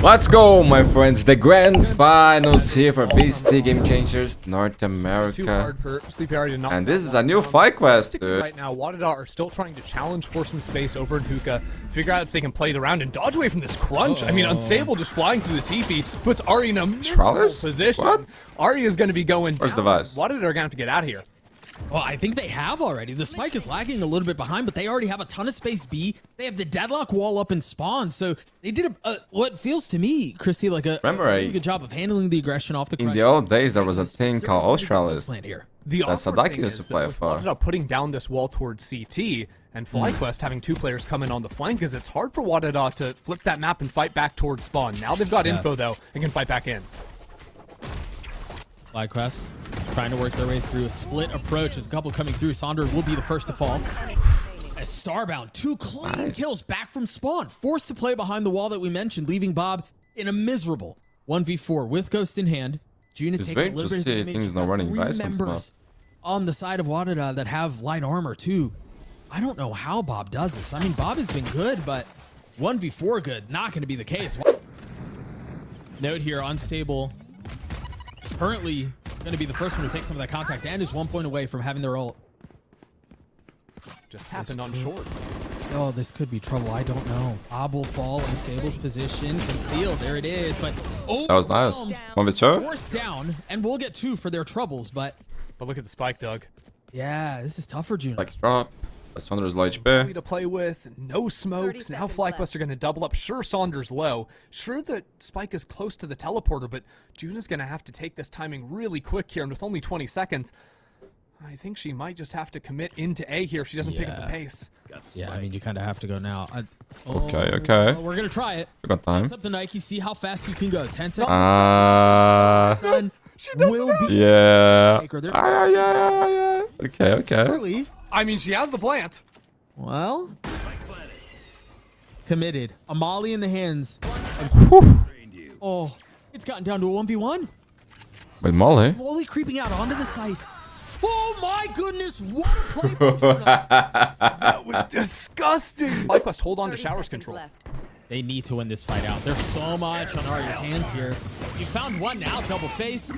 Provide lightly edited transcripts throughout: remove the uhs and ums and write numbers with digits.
Let's go, my friends. The grand finals here for VCT Game Changers North America. Too hard for Sleepy to knock. And this is a new FlyQuest, dude. Right now, Wadadaa are still trying to challenge for some space over in Hookah, figure out if they can play the round and dodge away from this crunch. I mean, Unstable just flying through the teepee puts Ari in a miserable position. What? Ari is going to be going Where's down. the Vice? Wadadaa are going to have to get out of here. Well, I think they have already. The spike is lagging a little bit behind, but they already have a ton of space B. They have the deadlock wall up in spawn, so they did what feels to me, Christy, like a really good job of handling the aggression off the crunch. In the old days, there was a thing called Australis. The That's awkward Sadaki thing used to is play that for. with Wadadaa putting down this wall towards CT and FlyQuest having two players come in on the flank, because it's hard for Wadadaa to flip that map and fight back towards spawn. Now they've got info though and can fight back in. FlyQuest trying to work their way through a split approach. As a couple coming through, Sonder will be the first to fall. As Starbound, two clean kills back from spawn, forced to play behind the wall that we mentioned, leaving Bob in a miserable 1v4 with Ghost in hand. June is taking a little bit of damage. Things not running Three members on the side of Wadadaa that have light armor too. I don't know how Bob does this. I mean, Bob has been good, but 1v4 good, not going to be the case. Note here, Unstable currently going to be the first one to take some of that contact and is 1 point away from having their ult. Just happened on short. Oh, this could be trouble. I don't know. Bob will fall. Unstable's position concealed. There it is. But that was nice. 1v2. Forced down, and we'll get two for their troubles. But look at the spike, Doug. Yeah, this is tough for June. Like drop. Saunders low HP. To play with, no smokes. Now FlyQuest are going to double up. Sure, Saunders low. Sure, that Spike is close to the teleporter, but June is going to have to take this timing really quick here, and with only 20 seconds, I think she might just have to commit into A here if she doesn't pick up the pace. Yeah, I mean, you kind of have to go now. Okay. Well, we're going to try it. We got time. What's up the Nike? See how fast you can go. 10 seconds. She doesn't be yeah. Okay. Early. I mean, she has the plant. Well, committed. A molly in the hands. Oh, it's gotten down to a 1v1. With Molly. Slowly creeping out onto the site. Oh my goodness, what a play from Tuna. That was disgusting. FlyQuest hold on to Shower's control. They need to win this fight out. There's so much on Arya's hands here. You found one now, double face.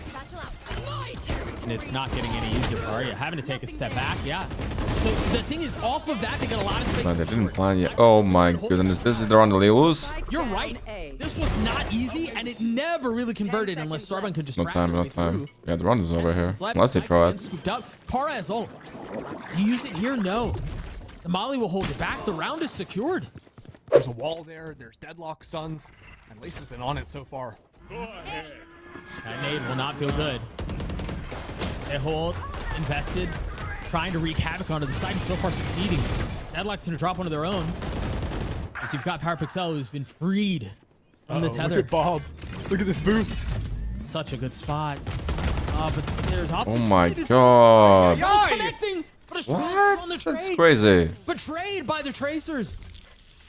And it's not getting any easier for Arya. Having to take a step back, yeah. So the thing is, off of that, they got a lot of space. No, they didn't plan yet. Oh my goodness, this is the round of lose. You're right. This was not easy, and it never really converted unless Starbound could just No time. Yeah, the round is over here. Unless they draw it. Kara has ult. You use it here? No. The Molly will hold it back. The round is secured. There's a wall there. There's deadlock stuns. And Lace has been on it so far. That nade will not feel good. They hold, invested, trying to wreak havoc onto the side, and so far succeeding. Deadlock's going to drop one of their own. As you've got PowerPixel, who's been freed from the tether. Look at Bob. Look at this boost. Such a good spot. But there's oh my god. Connecting, but a What? on the That's trade. crazy. Betrayed by the tracers.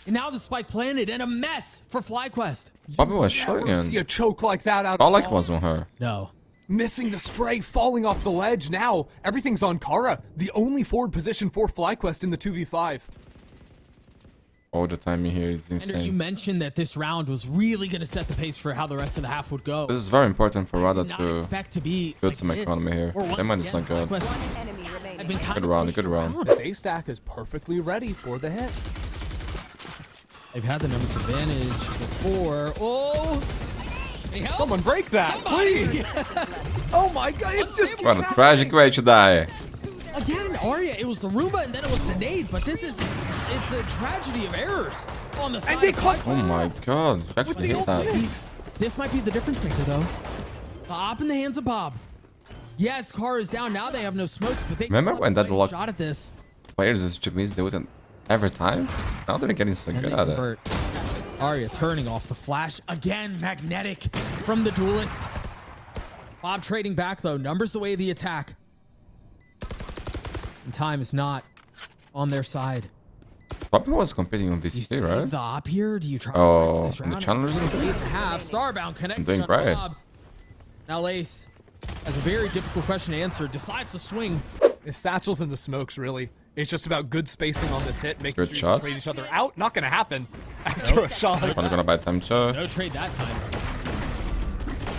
And now the spike planted and a mess for FlyQuest. Bobby was shooting Never see a in. choke like that out All of like Bob. was on her. No. Missing the spray, falling off the ledge. Now everything's on Kara, the only forward position for FlyQuest in the 2v5. Oh, the timing here is Andrew, you insane. mentioned that this round was really going to set the pace for how the rest of the half would go. This is very important for Rada Not to expect to be build like some this. economy here. Or once That mine is again, not good. FlyQuest have been kind Good of round, pushed good round. around. This A stack is perfectly ready for the hit. They've had the numbers advantage before. Oh! Hey, help! Someone break that, Somebody! please. Oh my god, it's just What a tragic way to die. Again, Arya, it was the Roomba and then it was the nade, but it's a tragedy of errors on the side. And they of caught- Oh my god. She actually hit that. This might be the difference maker, though. The op in the hands of Bob. Yes, Kara is down. Now they have no smokes, but they Remember still when have that a luck- shot at this. Players just took me, they wouldn't every time. Now they're getting so And good they at it. convert. Arya turning off the flash. Again, magnetic from the duelist. Bob trading back, though. Numbers the way of the attack. And time is not on their side. Bobby was competing on Do you VCT, save right? the op here? Do you try Oh, this and the round? challengers? 8.5. Starbound connecting doing on great. Bob. Now Lace has a very difficult question to answer. Decides to swing. It's satchels and the smokes, really. It's just about good spacing on this hit, making Good sure shot. you trade each other out. Not gonna happen. after a shot. Probably gonna buy time too. No trade that time.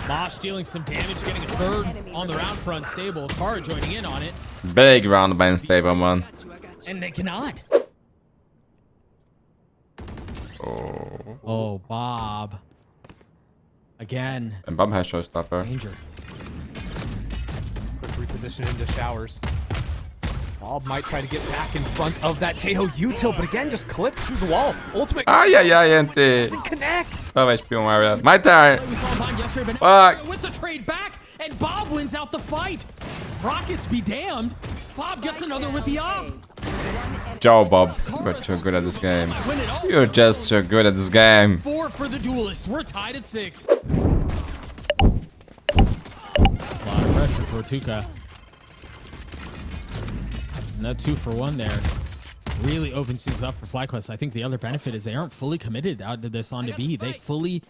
Mosh dealing some damage, getting a third on the round front. Stable. Kara joining in on it. Big round by Unstable, man. And they cannot. Oh. Oh, Bob. Again. And Bob has showstopper. Danger. Quick reposition into showers. Bob might try to get back in front of that Teho util, but again, just clips through the wall. Ultimate Ai, ai, ai, gente. doesn't connect. Oh, HP on Mario. My turn. We saw Bond yesterday, but Fuck. with the trade back, and Bob wins out the fight. Rockets be damned. Bob gets another with the op. Joe, Bob. You're too good at this game. You're just too good at this game. 4 for the duelist. We're tied at 6. A lot of pressure for Tuka. And that 2 for 1 there really opens things up for FlyQuest. I think the other benefit is they aren't fully committed out to this on to B. They fully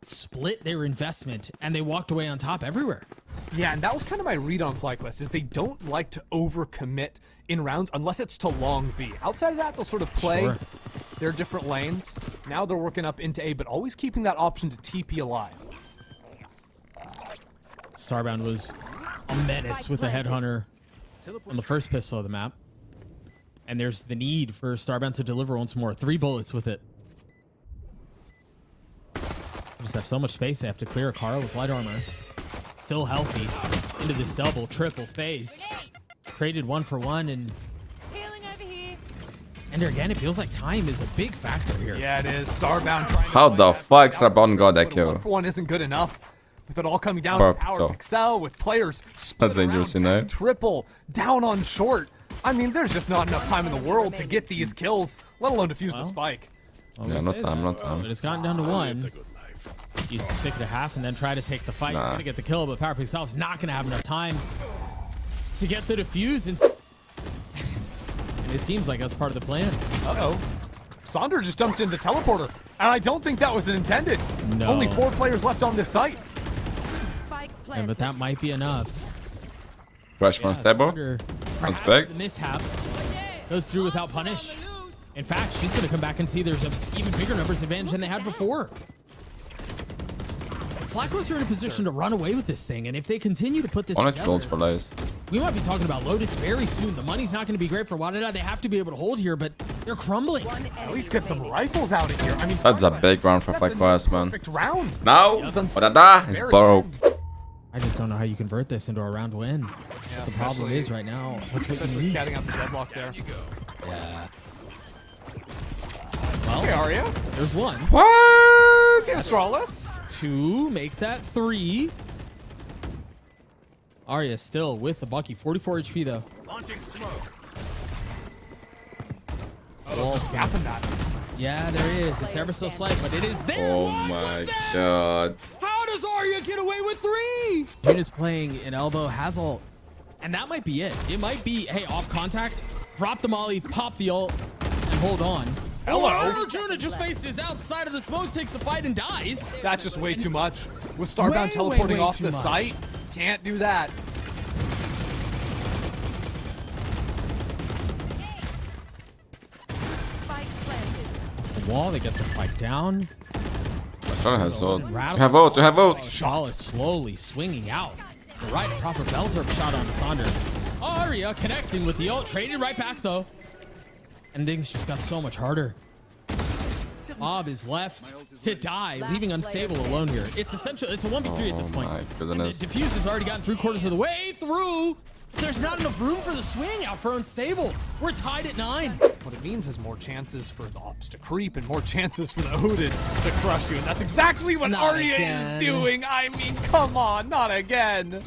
split their investment and they walked away on top everywhere. Yeah, and that was kind of my read on FlyQuest, is they don't like to overcommit in rounds unless it's to long B. Outside of that, they'll sort of play their different lanes. Now they're working up into A, but always keeping that option to TP alive. Starbound was a menace with the headhunter on the first pistol of the map. And there's the need for Starbound to deliver once more. 3 bullets with it. They just have so much space. They have to clear a Kara with light armor. Still healthy. Into this double, triple phase. Traded 1 for 1 and... And again, it feels like time is a big factor here. Yeah, it is. Starbound trying to How find the that fuck out. Starbound got that But kill? 1 for 1 isn't good enough. With it all coming down Or to power so. of Excel, with players split That's dangerous, you around, know? triple, down on short. I mean, there's just not enough time in the world to get these kills, let alone defuse the spike. Well, Yeah, we'll no say time, that. no time. But it's gotten down to 1. You stick it at half and then try to take the fight. Nah. You're gonna get the kill, but Power Pixel's not gonna have enough time to get the defuse. And it seems like that's part of the plan. Uh-oh. Sonder just jumped into teleporter, and I don't think that was intended. No. Only 4 players left on this site. But that might be enough. Crash from Stable. Sunder, That's perhaps big. The mishap goes through without punish. In fact, she's going to come back and see there's an even bigger numbers advantage than they had before. FlyQuest are in a position to run away with this thing, and if they continue to put this Only together, golds for Lays. we might be talking about Lotus very soon. The money's not going to be great for Wadadaa. They have to be able to hold here, but they're crumbling. At least get some rifles out in here. I mean, That's a FlyQuest, big round for that's a FlyQuest, man. Perfect round. Now, Wadadaa is broke. I just don't know how you convert this into a round win. Yeah, The problem especially- is right now, what's what you Especially need? scatting out the deadlock there. Yeah. Hey, Well, Arya. there's 1. What? Hey, Astralis. 2, make that 3. Arya still with the Bucky, 44 HP though. Walls Happened that. Yeah, there is. It's ever so slight, but it is there. Oh What my was that? god. How does Arya get away with 3? June is playing an elbow, has ult, and that might be it. It might be, hey, off contact, drop the molly, pop the ult, and hold on. Hello. Oh, Juna just faces outside of the smoke, takes the fight, and dies. That's just way too much. With Starbound Way, teleporting way off too the much. site, can't do that. The wall, they get the spike down. Australia has ult. You Rattle. have ult, you have ult. Shaw is slowly swinging out. The right proper belter shot on Sonder. Arya connecting with the ult, traded right back though. And things just got so much harder. Bob is left to die, leaving Unstable alone here. It's essential. It's a 1v3 at this point. Oh my And goodness. the Diffuse has already gotten 3/4 of the way through. There's not enough room for the swing out for Unstable. We're tied at 9. What it means is more chances for the ops to creep and more chances for the Hooded to crush you. And that's exactly what Not Arya again. is doing. I mean, come on, not again.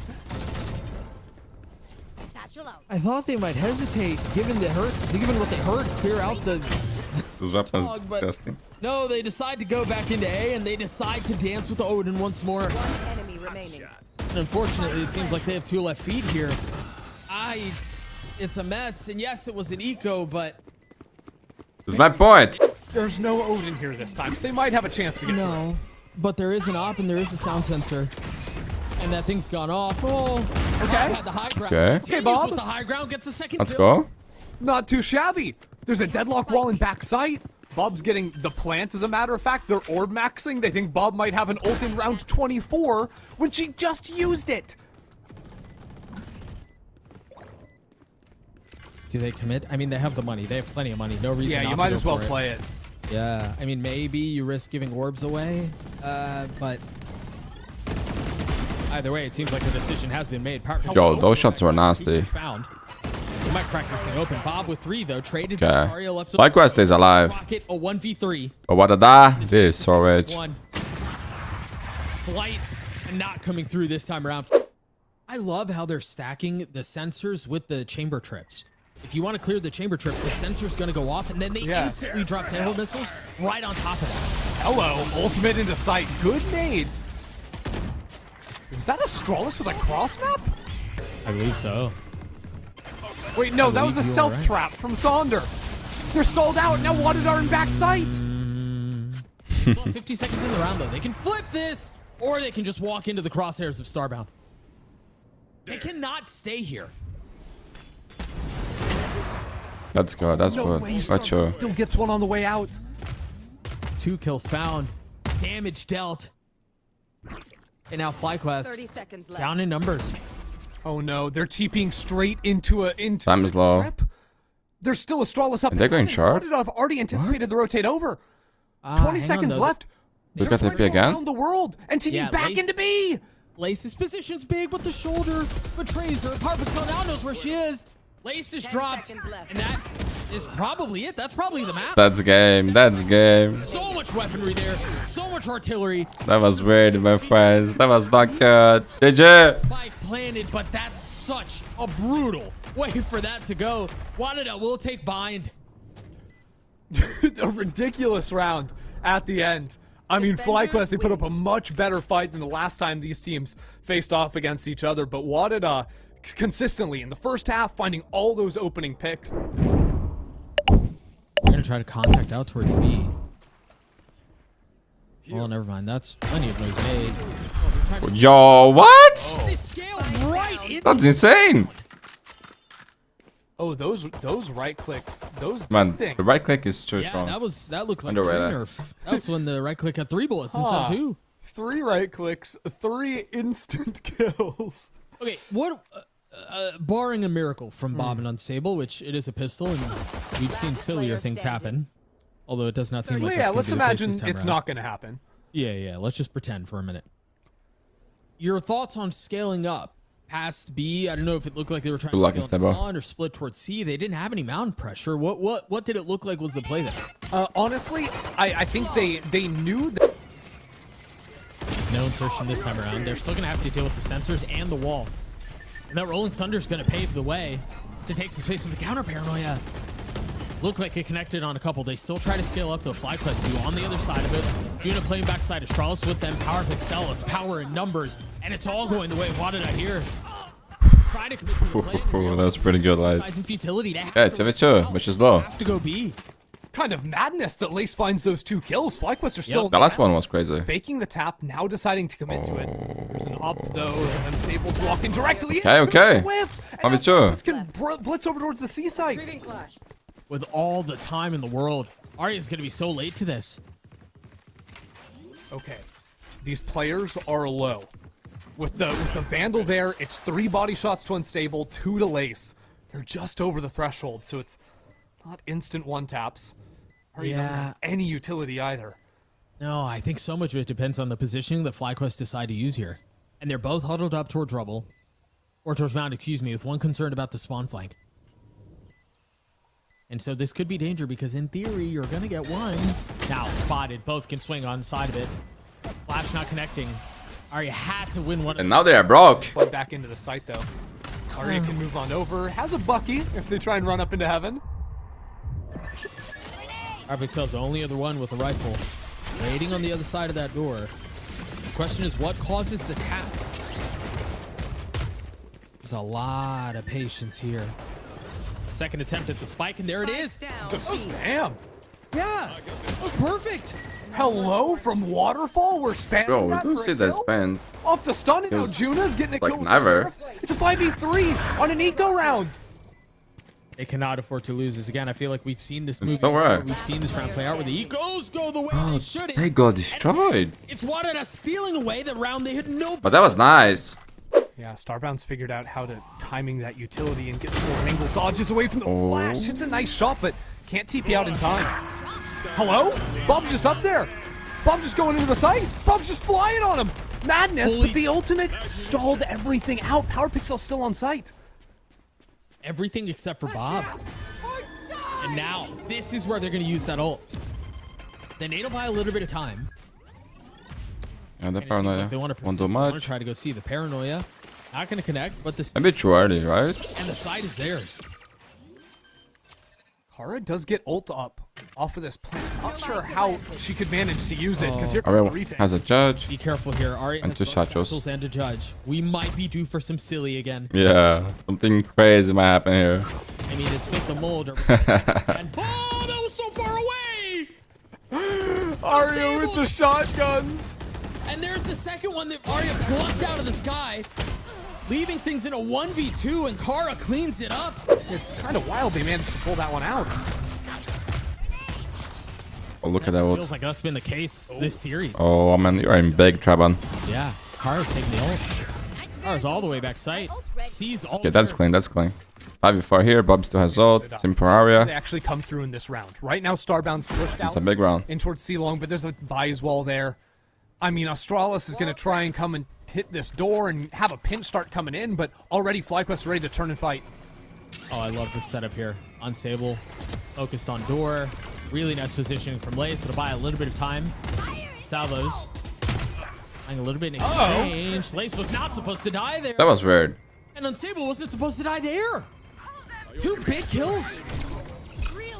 I thought they might hesitate, given what they heard, clear out the. This weapon Dog, is but- disgusting. No, they decide to go back into A and they decide to dance with the Odin once more. Enemy remaining. And unfortunately, it seems like they have 2 left feet here. It's a mess. And yes, it was an eco, but This is my point. There's no Odin here this time, so they might have a chance to get through. no. But there is an op and there is a sound sensor. And that thing's gone off. Oh, Okay. Had the high ground. Okay. Continues Okay, Bob. with the high ground, gets a second Let's kill. go. Not too shabby. There's a deadlock wall in back sight. Bob's getting the plant, as a matter of fact. They're orb maxing. They think Bob might have an ult in round 24 when she just used it. Do they commit? I mean, they have the money. They have plenty of money. No reason Yeah, not you to might go as well for it. play it. Yeah, I mean, maybe you risk giving orbs away, but either way, it seems like the decision has been made. Yo, those shots were nasty. Found. We might crack this thing open. Bob with 3 though. Traded. Okay. Mario left. FlyQuest is alive. Rocket a 1v3. But Wadadaa, this is so rich. One. Slight and not coming through this time around. I love how they're stacking the sensors with the chamber trips. If you want to clear the chamber trip, the sensor's going to go off, and then they instantly drop tail missiles right on top of that. Hello, ultimate into sight. Good nade. Is that Astralis with a cross map? I believe so. Wait, no, that was a self trap from Sonder. They're stalled out. Now Wadadaa in back sight. 50 seconds in the round, though. They can flip this, or they can just walk into the crosshairs of Starbound. They cannot stay here. That's good. That's good. Gotcha. Still gets one on the way out. 2 kills found. Damage dealt. And now FlyQuest 30 seconds left. down in numbers. Oh no, they're TPing straight into a Time is low. trip. There's still Astralis up. And they're going short? Wadadaa have already anticipated the rotate over. 20 hang on, seconds though. left. We They're got playing TP again? around the world and TP Yeah, back Lace- into B. Lace's position's big, but the shoulder betrays her. Parpixel now knows where she is. Lace is 10 dropped, seconds left. and that is probably it. That's probably the map. That's game. That's game. So much weaponry there, so much artillery. That was weird, my friends. That was not good. GG. Spike planted, but that's such a brutal way for that to go. Wadadaa will take bind. A ridiculous round at the end. I mean, FlyQuest, they put up a much better fight than the last time these teams faced off against each other, but Wadadaa consistently in the first half finding all those opening picks. They're gonna try to contact out towards B. Oh, never mind. That's plenty of noise made. Yo, what? They scaled right in. That's insane. Oh, those right clicks, those Man, things. the right click is too Yeah, strong. that looked like Underrated. nerf. That's when the right click had 3 bullets instead of 2. 3 right clicks, 3 instant kills. Okay, what? Barring a miracle from Bob and Unstable, which it is a pistol, and we've seen sillier things happen. Although it does not seem like Well, that's yeah, gonna let's be the case imagine this time it's around. not going to happen. Yeah. Let's just pretend for a minute. Your thoughts on scaling up past B? I don't know if it looked like they were trying Good luck, to scale Esteban. on or split towards C. They didn't have any mountain pressure. What did it look like was the play there? Honestly, I think they knew that. No insertion this time around. They're still gonna have to deal with the sensors and the wall. And that Rolling Thunder's gonna pave the way to take some space with the counter paranoia. Look like it connected on a couple. They still try to scale up, though. FlyQuest do on the other side of it. Juna playing backside. Astralis with them. Power Pixel. It's power in numbers. And it's all going the way of Wadadaa here. Try to commit to the play. That was pretty good, Size lads. and futility. They have Yeah, to 2v2, which is low. have to go B. Kind of madness that Lace finds those 2 kills. FlyQuest are still The last one was crazy. faking the tap, now deciding to commit to it. There's an up though, and then Stable's walking directly in. Okay. Whiff, and I'll be now sure. FlyQuest can blitz over towards the C site. Retrieving flash. With all the time in the world, Arya's going to be so late to this. Okay, these players are low. With the Vandal there, it's 3 body shots to Unstable, 2 to Lace. They're just over the threshold, so it's not instant one taps. Arya doesn't Yeah. have any utility either. No, I think so much of it depends on the positioning that FlyQuest decide to use here. And they're both huddled up towards Rubble. Or towards Mound, excuse me, with one concerned about the spawn flank. And so this could be danger because in theory, you're going to get ones. Now spotted. Both can swing on the side of it. Flash not connecting. Arya had to win one. And now they are broke. Plug back into the site though. Arya can move on over. Has a Bucky if they try and run up into heaven. Arpixel's the only other one with a rifle. Waiting on the other side of that door. The question is, what causes the tap? There's a lot of patience here. Second attempt at the spike, and there it is. Down. The spam. Yeah, that was perfect. Hello from Waterfall. We're spamming Bro, we that do for a see that kill? span. Off the stun, and now Feels Juna's getting a like kill. with never. the Sheriff. It's a 5v3 on an eco round. They cannot afford to lose this again. I feel like we've seen this movie. So right. We've seen this round play out where the ecos go the way they should. They got destroyed. It's Wadadaa stealing away that round. They had no. But that was nice. Yeah, Starbound's figured out how to timing that utility and get the full angle dodges away from the flash. It's a nice shot, but can't TP out in time. Hello? Bob's just up there. Bob's just going into the site. Bob's just flying on him. Madness, but the ultimate stalled everything out. Power Pixel's still on site. Everything except for Bob. And now, this is where they're going to use that ult. They need to buy a little bit of time. Yeah, the And it seems paranoia. like they want to Won't do persist. They want to much. try to go see the paranoia. Not going to connect, but this A bit too early, right? and the side is theirs. Kara does get ult up off of this plant. Not sure how she could manage to use it, because here comes the Aria retake. has a judge. Be careful here. Aria And has two both satchels. satchels and a judge. We might be due for some silly again. Yeah, something crazy might happen here. I mean, it's fit the mold. And oh, that was so far away! Aria with the shotguns. And there's the second one that Aria plucked out of the sky, leaving things in a 1v2, and Kara cleans it up. It's kind of wild they managed to pull that one out. Oh, look at that Feels ult. like that's been the case this series. Oh, man, you're in big trouble. Yeah, Kara's taking the ult. Kara's all the way back site. Sees all. Okay, that's clean, that's clean. 5v4 here, Bob still has ult. Same for They Aria. actually come through in this round. Right now, Starbound's pushed out It's a big round. in towards C-Long, but there's a Vise wall there. I mean, Australis is going to try and come and hit this door and have a pinch start coming in, but already FlyQuest ready to turn and fight. Oh, I love this setup here. Unstable, focused on door. Really nice positioning from Lace. It'll buy a little bit of time. Salvos. Buying a little bit in exchange. Lace was not supposed to die there. That was weird. And Unstable wasn't supposed to die there. Two big kills.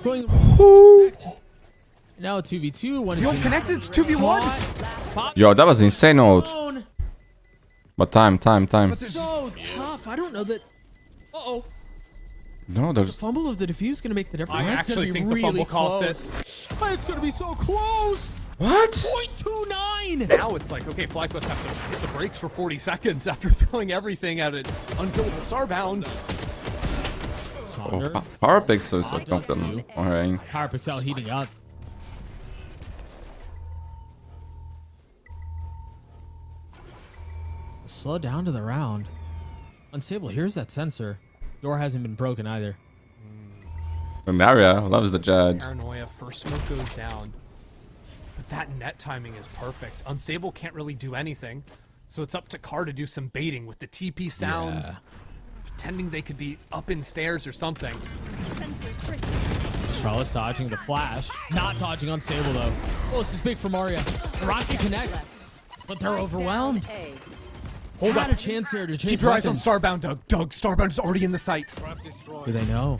Going. Now a 2v2. One is Yo, being connected, it's 2v1. caught. Bob Yo, that was insane ult. alone. But time. So tough. I don't know that. Uh-oh. No, The there's... fumble of the defuse going to make the difference. I That's gonna actually be think the really fumble cost close. it. But it's going to be so close. What? 0.29. Now it's like, okay, FlyQuest have to hit the brakes for 40 seconds after throwing everything at it. Unkillable Starbound. Sonder. Oh, Power Pixel is so confident. Alright. Power Pixel heating up. Slow down to the round. Unstable, here's that sensor. Door hasn't been broken either. Maria loves the judge. Paranoia, first smoke goes down. But that net timing is perfect. Unstable can't really do anything. So it's up to Carr to do some baiting with the TP sounds. Pretending they could be up in stairs or something. Charlotte's dodging the flash. Not dodging Unstable though. Oh, this is big for Maria. Rocket connects. But they're overwhelmed. Hold Had up. a chance there to change Keep your eyes on weapons. Starbound, Doug. Doug, Starbound is already in the site. Do they know?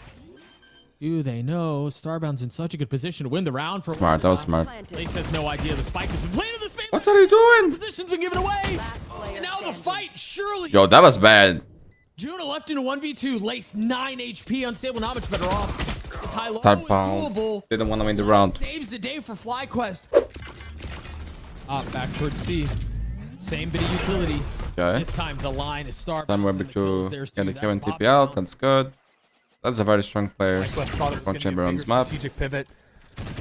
Do they know? Starbound's in such a good position to win the round for Smart, that was smart. Lace has no idea the spike has been planted. This What are you doing? position's been given away. And now the fight, surely. Yo, that was bad. Juna left in a 1v2. Lace 9 HP. Unstable, not much better off. This high low Start is pound. doable. Didn't want to win the round. Saves the day for FlyQuest. Up back towards C. Same bit of utility. Okay. This time the line is Starbound. Time we're and the able kills to there's get two. the Kevin That's TP out. Bob. That's good. That's a very strong player. FlyQuest thought it was One going to chamber be a on bigger this map. strategic pivot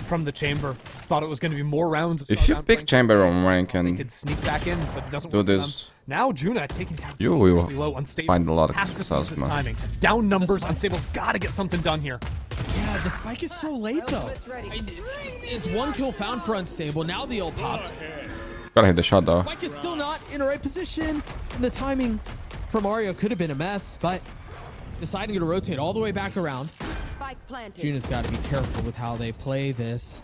from the chamber. Thought it was going to be more rounds. Of If you Starbound pick playing chamber space. on rank They and could sneak back in, but it doesn't do work for them. this, Now Juna taking down you will dangerously low, unstable. find a lot of Has to success, seize this man. timing. Down numbers, Unstable's got to get something done here. Yeah, the spike is so late though. It's one kill found for Unstable. Now the ult popped. Gotta hit the shot though. Spike is still not in the right position. And the timing for Mario could have been a mess, but deciding to rotate all the way back around. Juna's got to be careful with how they play this.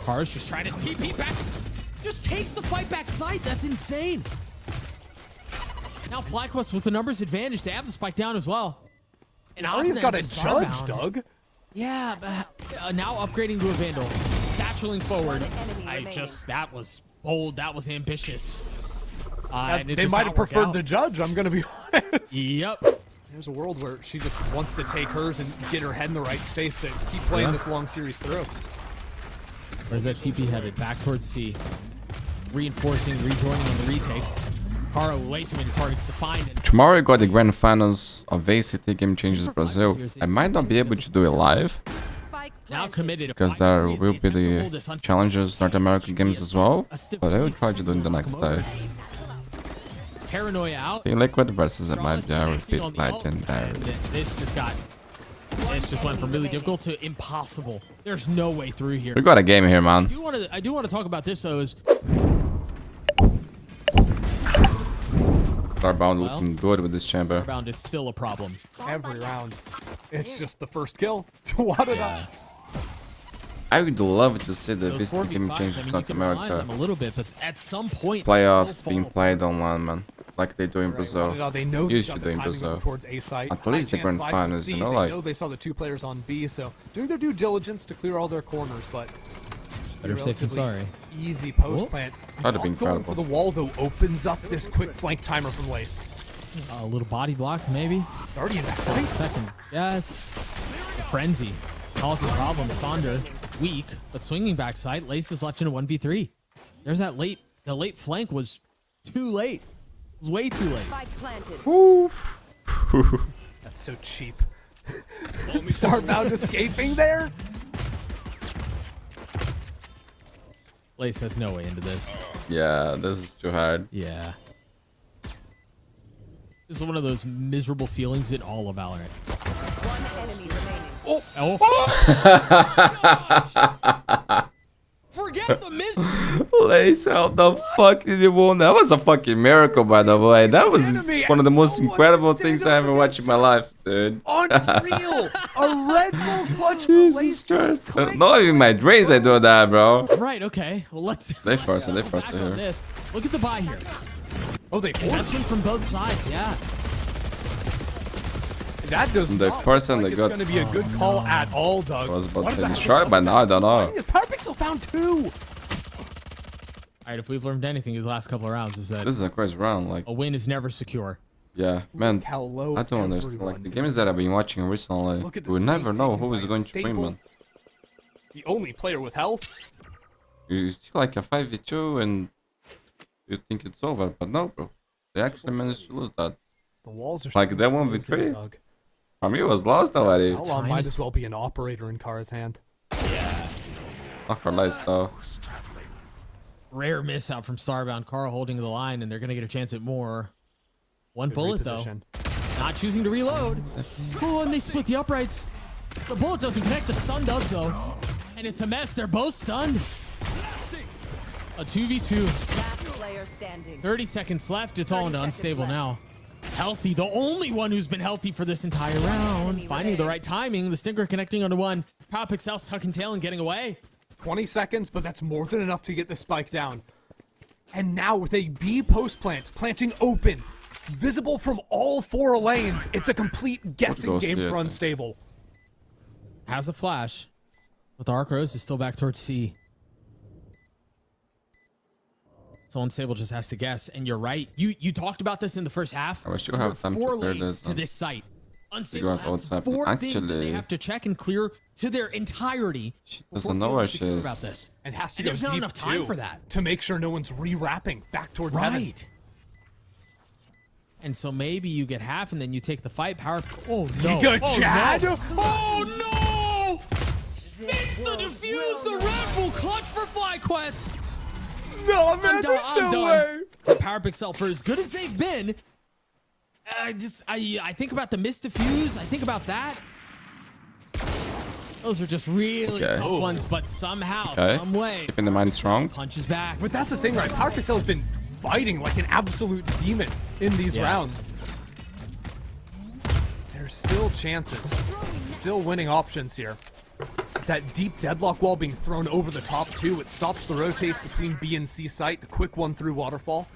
Car's just trying to TP back. Just takes the fight back side. That's insane. Now FlyQuest with the numbers advantage to have the spike down as well. And Ari's got a judge, Starbound. Doug. Yeah, but now upgrading to a Vandal. Satcheling forward. That was bold. That was ambitious. And it They does might not have work preferred out. the judge, I'm going to be honest. Yep. There's a world where she just wants to take hers and get her head in the right space to keep playing this long series through. Where's that TP headed? Back towards C. Reinforcing, rejoining on the retake. Kara, way too many targets to find. And Tomorrow we got the grand finals of VCT Game Changers Brazil. I might not be able to do it live now committed because there will be the challenges North American games as well. But I will try to do it the next day. Paranoia out. Team Liquid versus a Magyar repeat legendary. This just went from really difficult to impossible. There's no way through here. We got a game here, man. I do want to talk about this though. Is Starbound looking good with this chamber. Starbound is still a problem. Every round. It's just the first kill to Wadadaa. Yeah. I would love to see the Those VCT Game 4v5s, Changers I mean, you North can rely on America them a little bit, but at some point playoffs they'll being fall played online, man. Like they do in Brazil. Wadadaa, they know You they should got do the in timing Brazil. towards A site. At least the grand finals, you know, like. They know they saw the 2 players on B, so doing their due diligence to clear all their corners, but Better safe than sorry. easy post plant. That'd be Not going incredible. for the wall though opens up this quick flank timer from Lace. A little body block, maybe. Already in backside. Second. Yes. The frenzy. Causing problems. Sonder, weak, but swinging backside. Lace is left in a 1v3. There's that late. The late flank was too late. It was way too late. That's so cheap. Starbound escaping there. Lace has no way into this. Yeah, this is too hard. Yeah. This is one of those miserable feelings in all of Valorant. One enemy remaining. Oh. Forget the misery. Lace, how the fuck did you win? That was a fucking miracle, by the way. That was one of the most incredible things I ever watched in my life, dude. Unreal. A Red Bull clutch for Jesus Lace. Christ. Not even my dreams I do that, bro. Right, okay. Well, let's... They first back on here. this. Look at the buy here. Oh, they forced. Investment from both sides, yeah. That does They not forced look and like they it's got- going to be a good call at all, Doug. I was about What to about destroy, but now I don't know. His Power Pixel found 2. All right, if we've learned anything these last couple of rounds is that This is a crazy round. Like, a win is never secure. yeah, man. How low I don't understand. Like, the games that I've been watching recently, Look at we the never space know taken who by is going to win, Unstable. man. The only player with health. You see like a 5v2 and you think it's over, but no, bro. They actually managed to lose that. The walls are Like, starting that to one close victory? in, Doug. For me, it was lost already. Outlaw might as well be an operator in Kara's hand. Yeah. Not for Lace, though. Rare miss out from Starbound. Carl holding the line, and they're going to get a chance at more. One bullet, Reposition. though. Not choosing to reload. Oh, and they split the uprights. The bullet doesn't connect. The stun does, though. And it's a mess. They're both stunned. A 2v2. Last player standing. 30 seconds left. It's all into 30 unstable seconds now. Healthy. The only one who's been healthy for this entire round. Finding the right timing. The stinker connecting onto one. Power Pixel's tucking tail and getting away. 20 seconds, but that's more than enough to get the spike down. And now with a B post plant, planting open, visible from all 4 lanes, it's a complete guessing go game see it, for then. Unstable. Has a flash. But the Arc Rose is still back towards C. So Unstable just has to guess. And you're right. You talked about this in the first half. I wish you have There are time to 4 clear lanes this, to then. this site. Figure Unstable out has what's happening. 4 things that they Actually, have to check and clear to their entirety. doesn't know where she is. About this. And has to And go there's deep not enough time too, for that. to make sure no one's rewrapping back towards heaven. Right. And so maybe you get half and then you take the fight. Power. Oh, no. Giga Oh, Chad? no. Oh, no. It's the defuse, the Red Bull clutch for FlyQuest. No, man, I'm done. I'm done. The Power Pixel, for as good as they've been, I think about the missed defuse. I think about that. Those are just really Okay. tough ones, but somehow, Okay. some way, Keeping the mind strong. punches back. But that's the thing, right? Power Pixel has been fighting like an absolute demon in these Yeah. rounds. There's still chances. Still winning options here. That deep deadlock wall being thrown over the top too. It stops the rotate between B and C site. The quick one through waterfall.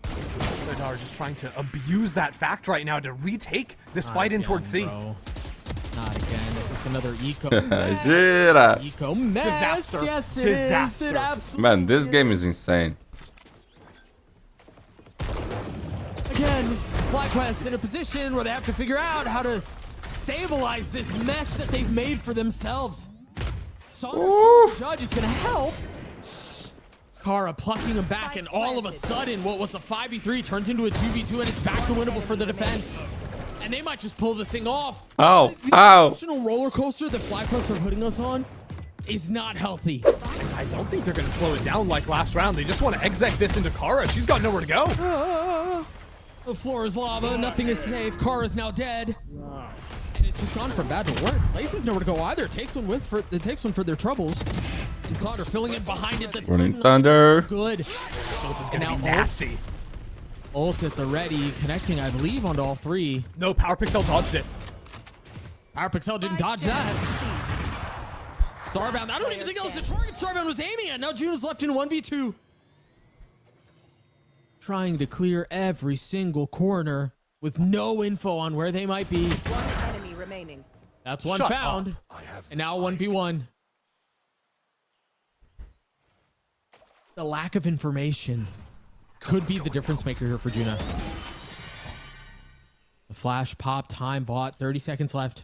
Wadadaa just trying to abuse that fact right now to retake this fight in Not towards C. again, bro. Not again. Is this another eco? Zira. Eco mess. Disaster. Yes, it Disaster. is. It absolutely Man, this is. game is insane. Again, FlyQuest in a position where they have to figure out how to stabilize this mess that they've made for themselves. Saunders, the judge, is gonna help. Kara plucking him back, and all of a sudden, what was a 5v3 turns into a 2v2, and it's back to winnable for the defense. And they might just pull the thing off. How? The How? emotional roller coaster that FlyQuest are putting us on is not healthy. I don't think they're going to slow it down like last round. They just want to exec this into Kara. She's got nowhere to go. The floor is lava. Nothing is safe. Kara's now dead. And it's just gone from bad to worse. Lace has nowhere to go either. It takes one for their troubles. And Sauter filling in behind it. That's Running Thunder. good. So it's going to Now be nasty. Ult at the ready, connecting, I believe, onto all three. No, Power Pixel dodged it. Power Pixel didn't dodge that. Starbound, I don't even think that was the target Starbound was aiming at. Now Juna's left in 1v2. Trying to clear every single corner with no info on where they might be. One enemy remaining. That's one Shut found. And now 1v1. The lack of information could be the difference maker here for Juna. The flash pop time bought. 30 seconds left.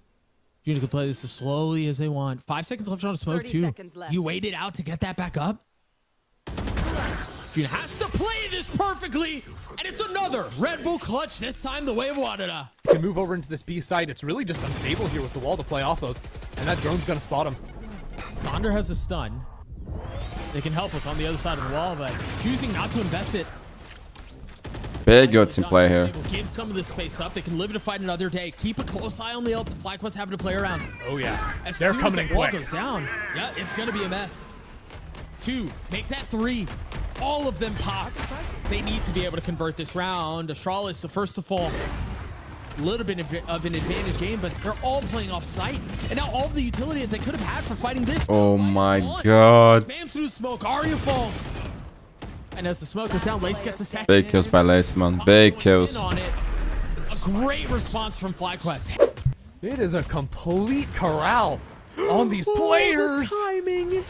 Juna can play this as slowly as they want. 5 seconds left on a smoke 30 too. seconds left. You waited out to get that back up. Juna has to play this perfectly. And it's another Red Bull clutch, this time the way of Wadadaa. You can move over into this B side. It's really just unstable here with the wall to play off of. And that drone's going to spot him. Sonder has a stun. They can help us on the other side of the wall, but choosing not to invest it. Big goats in play here. Give some of this space up. They can live to fight another day. Keep a close eye on the ults. FlyQuest having to play around. Oh, yeah. As They're soon coming as in the wall quick. goes down, yeah, it's going to be a mess. 2, make that 3. All of them popped. They need to be able to convert this round. Astralis, the first to fall. A little bit of an advantage game, but they're all playing off site. And now all of the utility that they could have had for fighting this. Oh my god. Spams through smoke. Arya falls. And as the smoke goes down, Lace gets a second. Big kills by Lace, man. Big kills. On it. A great response from FlyQuest. It is a complete corral on these players. The timing.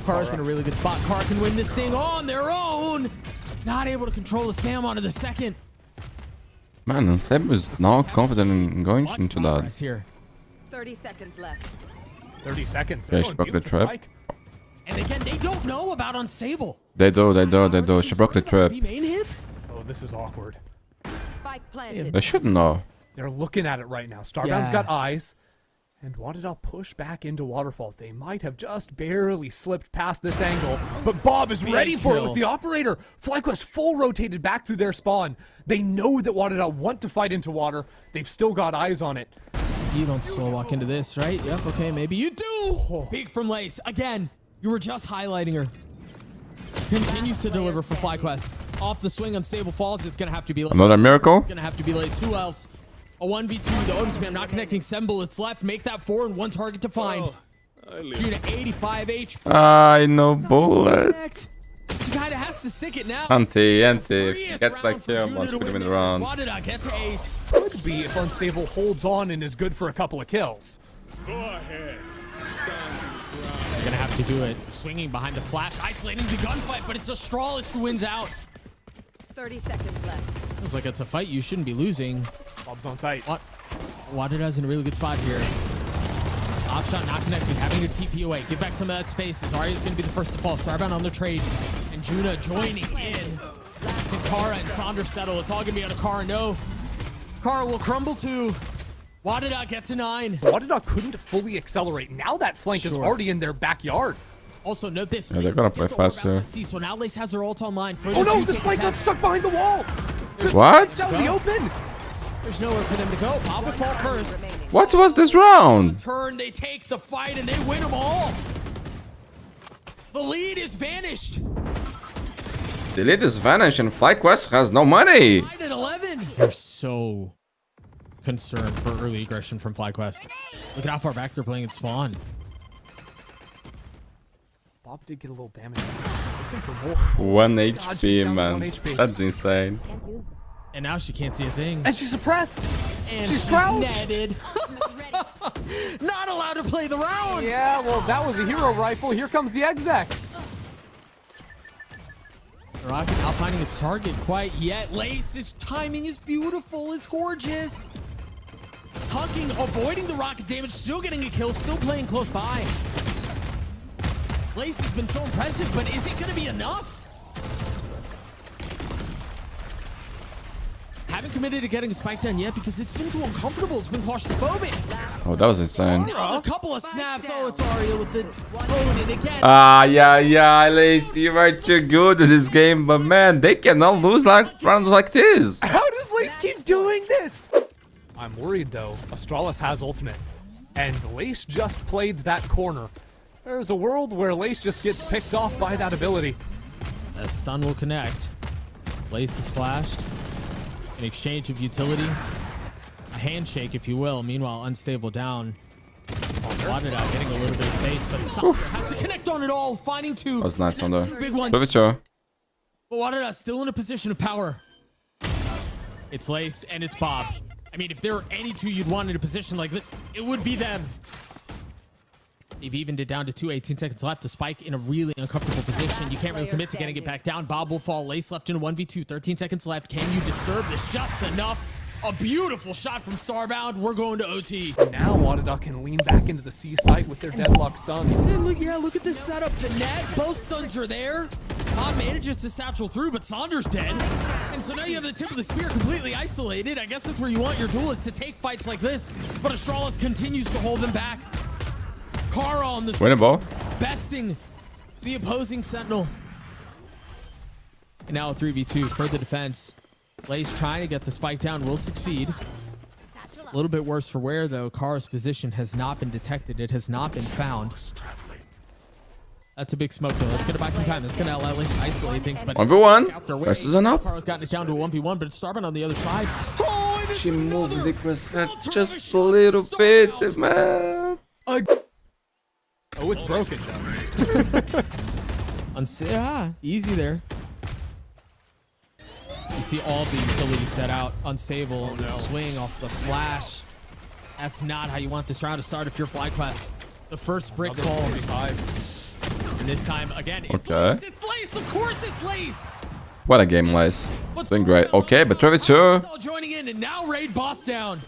Kara's in a really good spot. Kara can win this thing on their own. Not able to control the spam onto the second. Man, Unstable is not confident in going Watch into progress that. here. 30 seconds left. 30 seconds. Yeah, They're she going broke deep the with trap. spike. And again, they don't know about Unstable. They do. She broke the trap. The main hit? Oh, this is awkward. Spike planted. They should know. They're looking at it right now. Starbound's got eyes. And Wadadaa push back into Waterfall. They might have just barely slipped past this angle, but Bob is ready for it with the operator. FlyQuest full rotated back through their spawn. They know that Wadadaa want to fight into water. They've still got eyes on it. You don't slow walk into this, right? Yep, okay, maybe you do. Peek from Lace. Again, you were just highlighting her. Continues to deliver for FlyQuest. Off the swing, Unstable falls. It's going to have to be Lace. Another miracle. It's going to have to be Lace. Who else? A 1v2, the Odin spam not connecting. 7 bullets left. Make that 4 and 1 target to find. Juna 85 HP. I no bullet. He kind of has to stick it now. If Freest gets that round for kill, Juna let's to put him in win the round. Wadadaa get to 8. Could be if Unstable holds on and is good for a couple of kills. Go ahead. They're gonna have to do it. Swinging behind the flash, isolating the gunfight, but it's Astralis who wins out. 30 seconds left. Feels like it's a fight you shouldn't be losing. Bob's on site. What? Wadadaa's in a really good spot here. Offshot not connecting, having to TP away. Give back some of that space as Arya's gonna be the first to fall. Starbound on the trade. And Juna joining in. Can Kara and Saunders settle? It's all gonna be on a Kara. No. Kara will crumble too. Wadadaa gets a 9. Wadadaa couldn't fully accelerate. Now that flank is already in their backyard. Also, note this. Yeah, they're gonna play faster. So now Lace has their ult online. For Oh this no, retake the spike got attack. stuck behind the wall. What? It's out in the open. There's nowhere for them to go. Bob would fall first. Remaining. What was this round? Turn, they take the fight and they win them all. The lead is vanished. The lead is vanished and FlyQuest has no money. 9 and 11. They're so concerned for early aggression from FlyQuest. Look at how far back they're playing at spawn. Bob did get a little damage. He's looking for more. 1 she's HP, down man. 1 HP. That's insane. And now she can't see a thing. And she's suppressed. And she's crouched. netted. Not allowed to play the round. Yeah, well, that was a hero rifle. Here comes the exec. Rocket not finding its target quite yet. Lace's timing is beautiful. It's gorgeous. hunking, avoiding the rocket damage, still getting a kill, still playing close by. Lace has been so impressive, but is it going to be enough? Haven't committed to getting a spike done yet because it's been too uncomfortable. It's been claustrophobic. Oh, that was insane. Now a couple of snaps. Oh, it's Aria with the Odin again. Yeah, Lace, you are too good at this game, but man, they cannot lose like rounds like this. How does Lace keep doing this? I'm worried though. Astralis has ultimate, and Lace just played that corner. There's a world where Lace just gets picked off by that ability. A stun will connect. Lace is flashed. An exchange of utility. A handshake, if you will. Meanwhile, unstable down. Wadadaa getting a little bit of space, but Sonder has to connect on it all. Finding two. That was nice on there. Big one. Love it, Joe. But Wadadaa still in a position of power. It's Lace and it's Bob. I mean, if there were any two you'd want in a position like this, it would be them. They've evened it down to 18 seconds left. The Spike in a really uncomfortable position. You can't really commit to getting it back down. Bob will fall. Lace left in 1v2. 13 seconds left. Can you disturb this just enough? A beautiful shot from Starbound. We're going to OT. Now Wadadaa can lean back into the C site with their deadlock stuns. And look at this setup. The net, both stuns are there. Bob manages to satchel through, but Saunders dead. And so now you have the tip of the spear completely isolated. I guess that's where you want your duelists to take fights like this. But Astralis continues to hold them back. Kara on this. Win a ball. Besting the opposing Sentinel. And now a 3v2 for the defense. Lace trying to get the spike down, will succeed. A little bit worse for wear though. Kara's position has not been detected. It has not been found. That's a big smoke though. That's going to buy some time. That's going to at least isolate things. But 1v1 versus an up. Kara's gotten it down to a 1v1, but it's Starbound on the other side. Oh, She moved the crosshair just a little bit, man. Oh, it's broken though. Easy there. You see all the utilities set out. Unstable. The swing off the flash. That's not how you want this round to start if you're FlyQuest. The first brick falls. And this time, again, it's Lace. It's Lace. Of course it's Lace. What a game, Lace. It's been great. Okay, but 3v2. Joining in, and now Raid boss down.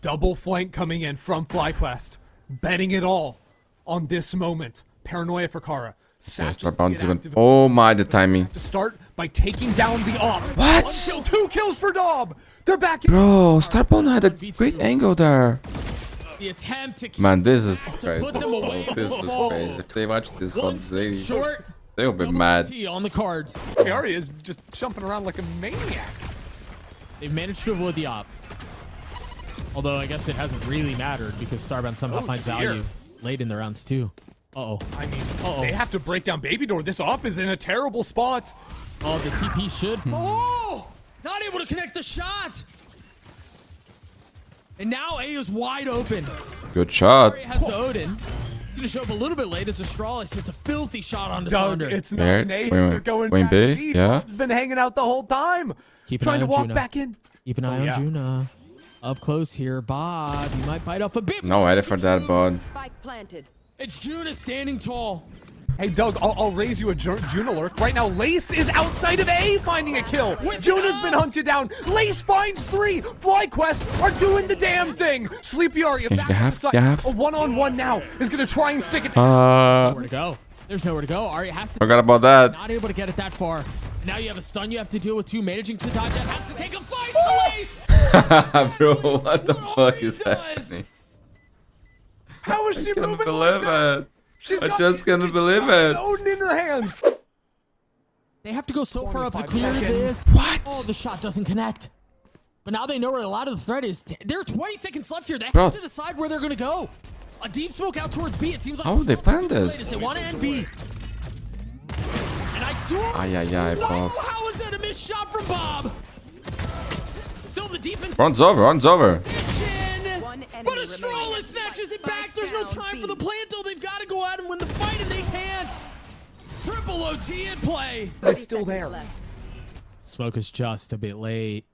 Double flank coming in from FlyQuest. Betting it all on this moment. Paranoia for Kara. Oh my, the timing. To start by taking down the op. What? 1 kill, 2 kills for Dob. They're back. Bro, Starbound had a great angle there. The attempt to Man, this is crazy. put them away. This is crazy. If they watch this one, Short. they'll be mad. On the cards. Ari is just jumping around like a maniac. They've managed to avoid the op. Although I guess it hasn't really mattered because Starbound somehow finds value late in the rounds too. Uh-oh. I mean, they have to break down Baby Door. This op is in a terrible spot. Oh, the TP should. Oh! Not able to connect the shot. And now A is wide open. Good shot. Ari has the Odin. It's gonna show up a little bit late as Astralis hits a filthy shot on the Sonder. It's not an A. We're going back B. B. Yeah. Bob's been hanging out the whole time. Keep an trying eye to on walk Juna. back in. Keep an eye on Juna. Up close here, Bob. You might bite off a bit. No edit for that, bud. Spike planted. It's Juna standing tall. Hey, Doug, I'll raise you a Juna lurk. Right now, Lace is outside of A finding a kill. Juna's been hunted down. Lace finds 3. FlyQuest are doing the damn thing. Sleepy Aria back on the side. A one-on-one now is going to try and stick it. Nowhere to go. There's nowhere to go. Aria has to. Forgot about that. Not able to get it that far. And now you have a stun you have to deal with too. Managing to dodge that has to take a fight to Lace. Bro, what the fuck is happening? How is she moving? I can't believe it. I just can't believe She's it. got Odin in her hands. They have to go so far up to clear this. What? Oh, the shot doesn't connect. But now they know where a lot of the threat is. There are 20 seconds left here. They have to decide where they're going to go. A deep smoke out towards B. It seems like. How would they plan this? They want to end B. And I don't Bob. how is that a missed shot from Bob? Still the defense. Runs over. But Astralis snatches it back. There's no time for the plant though. They've got to go out and win the fight, and they can't. Triple OT in play. It's still there. Smoke is just a bit late.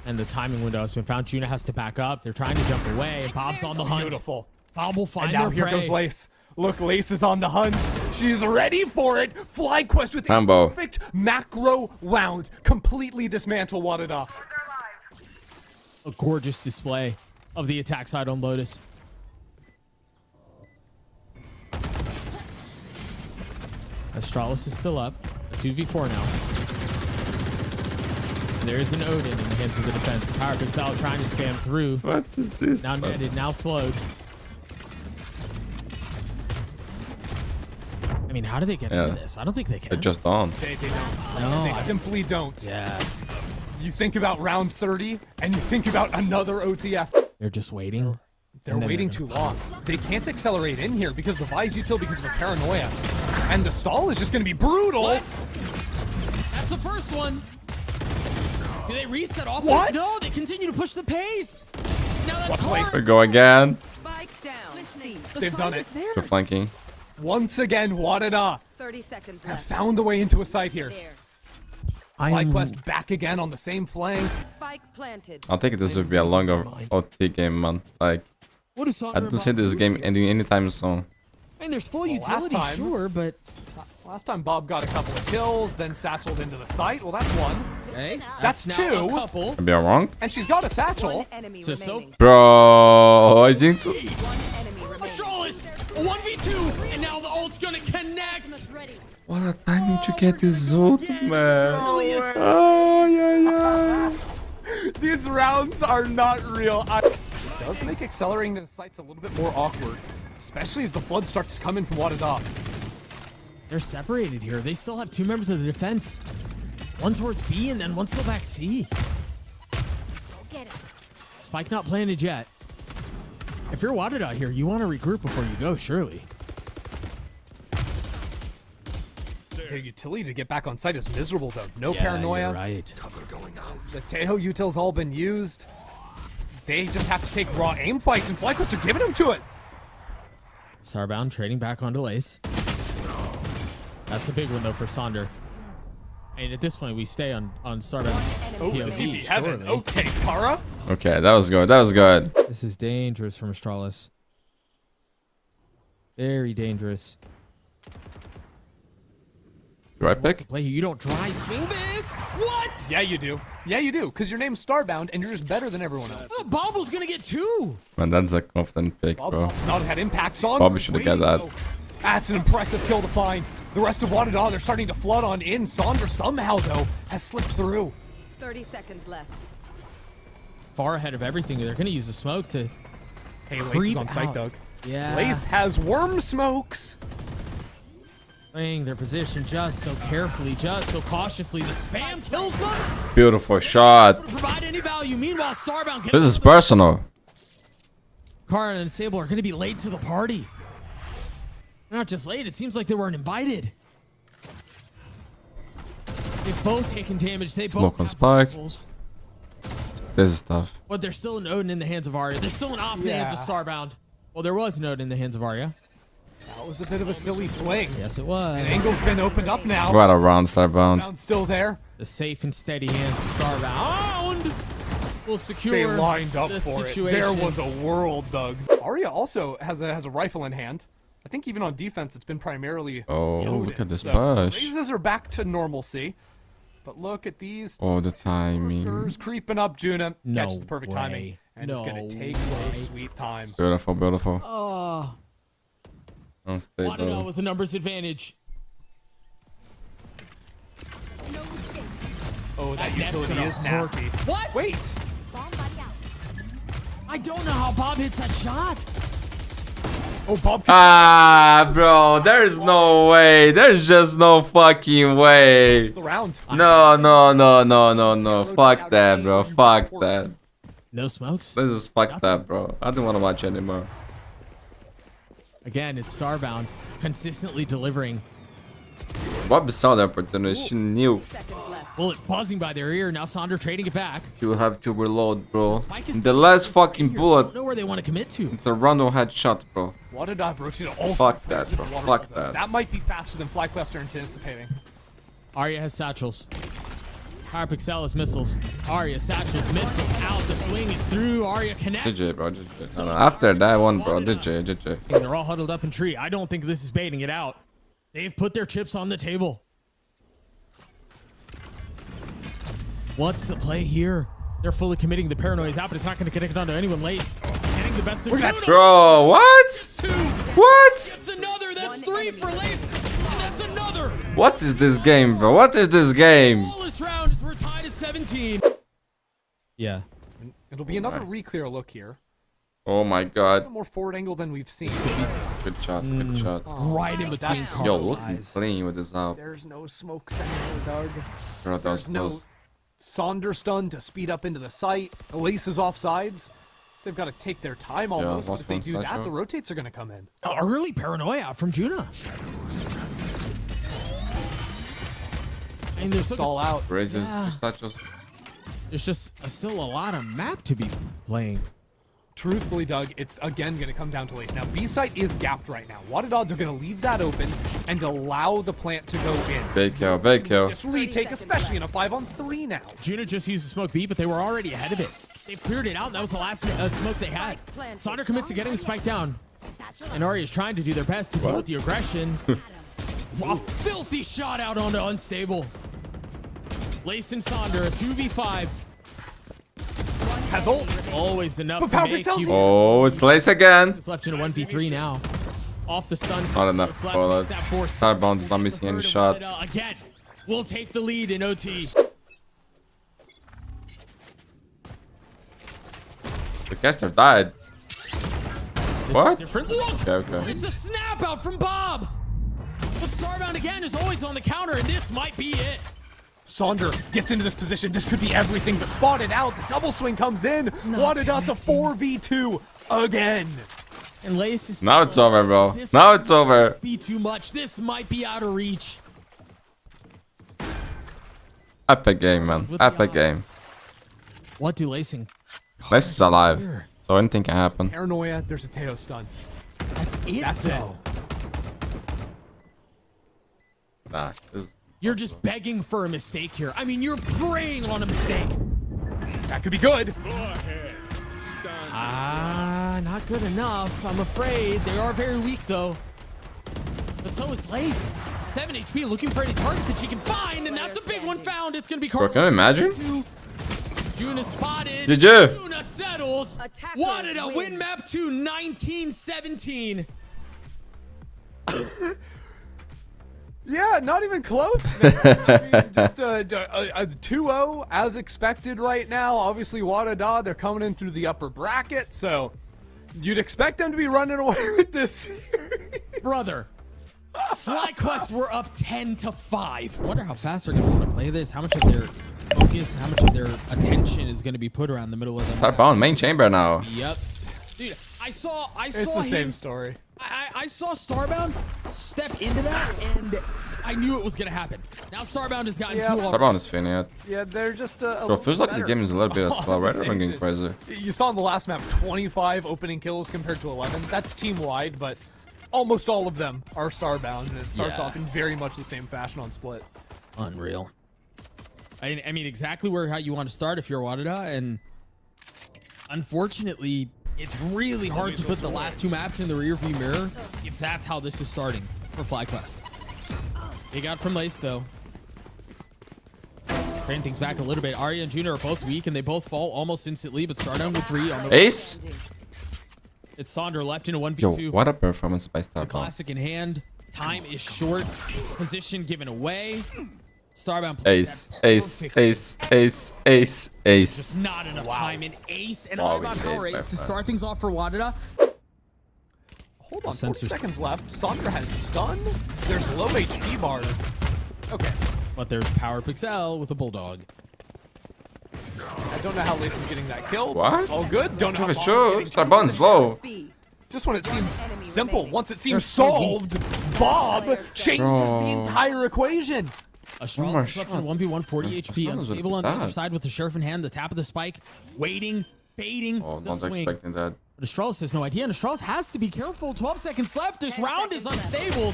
And the timing window has been found. Juna has to back up. They're trying to jump away. Bob's on the hunt. Beautiful. Bob will find And now their here prey. goes Lace. Look, Lace is on the hunt. She's ready for it. FlyQuest with a perfect macro round. Completely dismantle Wadadaa. a gorgeous display of the attack side on Lotus. Astralis is still up. A 2v4 now. And there is an Odin in the hands of the defense. Power Pixel trying to spam through. What is this? Now netted, now slowed. I mean, how do they get into this? I don't think they can. They just don't. They don't. No, They simply don't. Yeah. You think about round 30, and you think about another OTF. They're just waiting. They're And then waiting they're too long. They can't accelerate in here because the Vi's util because of a paranoia. And the stall is just going to be brutal. What? That's the first one. Do they reset off What? this? No, they continue to push the pace. Now that's Watch hard. Lace. We go again. Spike down. C. The They've side done is it. theirs. They're flanking. Once again, Wadadaa 30 seconds have left. found a way into a site here. There. FlyQuest back again on the same flank. Spike planted. I think this would be a longer OT game, man. Like, What is I don't see this game ending anytime soon. I mean, there's full last utility, time- sure, but Last time Bob got a couple of kills, then satcheled into the site. Well, that's one. hey, That's now two. a couple. Maybe I'm wrong? And she's got a satchel. One enemy So remaining. Bro, I think so. One enemy remaining. Astralis, a 1v2, and now the ult's gonna connect. What a timing to get this ult, man. Earliest. Oh, yeah. These rounds are not real. It does make accelerating the sites a little bit more awkward, especially as the flood starts to come in from Wadadaa. They're separated here. They still have two members of the defense. One towards B and then one still back C. Spike not planted yet. If you're Wadadaa here, you want to regroup before you go, surely. Their utility to get back on site is miserable, though. No Yeah, paranoia. you're right. The Teho util's all been used. They just have to take raw aim fights, and FlyQuest are giving them to it. Starbound trading back onto Lace. That's a big one, though, for Sonder. And at this point, we stay on Starbound's Oh, POV, TP heaven. surely. Okay, Kara. Okay, that was good. That was good. This is dangerous from Astralis. Very dangerous. Do I pick? Play here. You don't dry swing this. What? Yeah, you do. Yeah, you do, because your name's Starbound, and you're just better than everyone else. Oh, Bobble's gonna get two. Man, that's a confident pick, Bob's bro. not had impacts on. Bobby should've got that. That's an impressive kill to find. The rest of Wadadaa, they're starting to flood on in. Sonder somehow, though, has slipped through. 30 seconds left. Far ahead of everything. They're gonna use the smoke to. Hey, Lace is Creep on site, out. Doug. Yeah. Lace has worm smokes. Playing their position just so carefully, just so cautiously. The spam kills them. Beautiful shot. Provide any value. Meanwhile, Starbound gets This is personal. Kara and Sable are going to be late to the party. They're not just late. It seems like they weren't invited. They've both taken damage. They both Smoke on have Spike. rifles. This is tough. But there's still an Odin in the hands of Arya. There's still an op in the hands of Yeah. Starbound. Well, there was an Odin in the hands of Arya. That was a bit of a silly swing. Yes, it was. Angle's been opened up now. What a round, Starbound. Starbound's still there. The safe and steady hands of Starbound will secure They lined up the for situation. it. There was a world, Doug. Arya also has a rifle in hand. I think even on defense, it's been primarily Oh, Odin. look at this So, push. Razes are back to normalcy. But look at these Oh, the timing. workers creeping up. Juna No catches the perfect timing. way. And it's going No to take way. their sweet time. Beautiful, beautiful. Oh, Wadadaa Unstable. with a numbers advantage. Oh, that That's utility gonna is hurt. nasty. What? Wait. I don't know how Bob hits that shot. Oh, Bob. Ah, bro, there's no way. There's just no fucking way. The round. No, no, no, no, no, no. Fuck that, bro. Fuck that. No smokes. This is fucked up, bro. I don't want to watch anymore. Again, it's Starbound consistently delivering. Bobby saw the opportunity. She knew Seconds left. Bullet buzzing by their ear. Now Sonder trading it back. she would have to reload, bro. Spike is The still last here. fucking I don't bullet. know where they want to commit to. It's a random headshot, bro. Wadadaa rotated all Fuck three players that, into bro. water Fuck level. that. That might be faster than FlyQuest are anticipating. Arya has satchels. Pixel has missiles. Arya satchels, missiles out. The swing is through. Arya connects. GG, bro. GG. I don't know. After that one, bro. GG, GG. They're all huddled up in tree. I don't think this is baiting it out. They've put their chips on the table. What's the play here? They're fully committing. The paranoia is out, but it's not going to connect onto anyone. Lace getting the best of Where's that Juno. Bro, what? Two. What? That's another. That's three for Lace. And that's another. What is this game, bro? What is this game? All this round is we're tied at 17. Yeah. It'll be another re-clear look here. Oh my god. Some more forward angle than we've seen. Good shot, good shot. Right in between. That's- Yo, Carl's looking eyes. clean with this up. There's no smoke center, Doug. Bro, that was There's no close. Sonder stun to speed up into the site. Elise is off sides. They've got to take their time almost, but lost if they one do side that, shot. the rotates are going to come in. Early paranoia from Juno. And Just stall out. Raises, Yeah. just touches. there's just still a lot of map to be playing. Truthfully, Doug, it's again going to come down to Lace. Now, B site is gapped right now. Wadadaa, they're going to leave that open and allow the plant to go in. Big kill, big kill. This retake, especially in a 5-on-3 now. Juno just used the smoke B, but they were already ahead of it. They've cleared it out. That was the last smoke they had. Sonder commits to getting the spike down. And Ari is trying to do their best to deal with the aggression. A filthy shot out onto Unstable. Lace and Sonder, a 2v5. Has ult. Always enough But to Power make Pixels- you. Oh, it's Lace again. It's left in a 1v3 now. Off the stun. Not enough It's left for with that. force. Starbound's not missing any shot. Again, we'll take the lead in OT. The caster died. What? Different look. Okay, okay. It's a snap out from Bob. But Starbound again is always on the counter, and this might be it. Sonder gets into this position. This could be everything, but spotted out. The double swing comes in. Wadada's a 4v2 again. And Lace is Now it's over, bro. This Now might it's over. be too much. This might be out of reach. Epic game, man. With Epic the game. What do Lacing? Lace is alive, so anything can happen. Paranoia, there's a Teo stun. That's it, That's it. though. Nah, this You're just begging for a mistake here. I mean, you're praying on a mistake. That could be good. Not good enough. I'm afraid. They are very weak, though. But so is Lace. 7 HP, looking for any target that she can find, and that's a big one found. It's going to be Bro, can you imagine? Juna spotted. GG. Juna settles. Attackers Wadadaa win win. map to 1917. Yeah, not even close, man. I mean, just a 2-0 as expected right now. Obviously, Wadadaa, they're coming in through the upper bracket, so you'd expect them to be running away with this series. Brother. FlyQuest were up 10-5. Wonder how fast they're going to want to play this. How much of their focus, how much of their attention is going to be put around the middle of the map. Starbound main chamber now. Yep. Dude, I saw It's the him. same story. I saw Starbound step into that, and I knew it was going to happen. Now Starbound has gotten Yeah. too off. Starbound is finished. Yeah, they're just a Bro, it feels like the game is a little bit slow, right? I'm getting Honestly, crazy. You saw in the last map 25 opening kills compared to 11. That's team-wide, but almost all of them are Starbound, and it starts Yeah. off in very much the same fashion on Split. Unreal. I mean, exactly how you want to start if you're Wadadaa, and unfortunately, it's really hard to put the last two maps in the rearview mirror if that's how this is starting for FlyQuest. They got from Lace, though. Bringing things back a little bit. Arya and Juna are both weak, and they both fall almost instantly, but Stardown with 3 on the... Ace? It's Sonder left in a 1v2. Yo, what a performance by Starbound. Classic in hand. Time is short. Position given away. Starbound plays Ace, that ace, perfectly. ace, ace, ace, ace. Just not enough time in ace and Wow, Arvon we power did, ace to my start things off for Wadadaa. Hold on, 40 Sensors. seconds left. Sonder has stun. There's low HP bars. Okay. But there's Power Pixel with a Bulldog. I don't know how Lace is getting that kill. What? All good. Don't know how Sure, Bond is sure. getting Starbound's low. B. Just when it seems simple, once it seems They're so weak. solved, Bob changes Bro. the entire equation. Astralis more is left in shot. 1v1, 40 HP. Astralis is Unstable on the other bad. side with the Sheriff in hand. The tap of the spike. Waiting. Baiting Oh, the not swing. expecting that. But Astralis has no idea, and Astralis has to be careful. 12 seconds left. This 10 round is seconds unstable.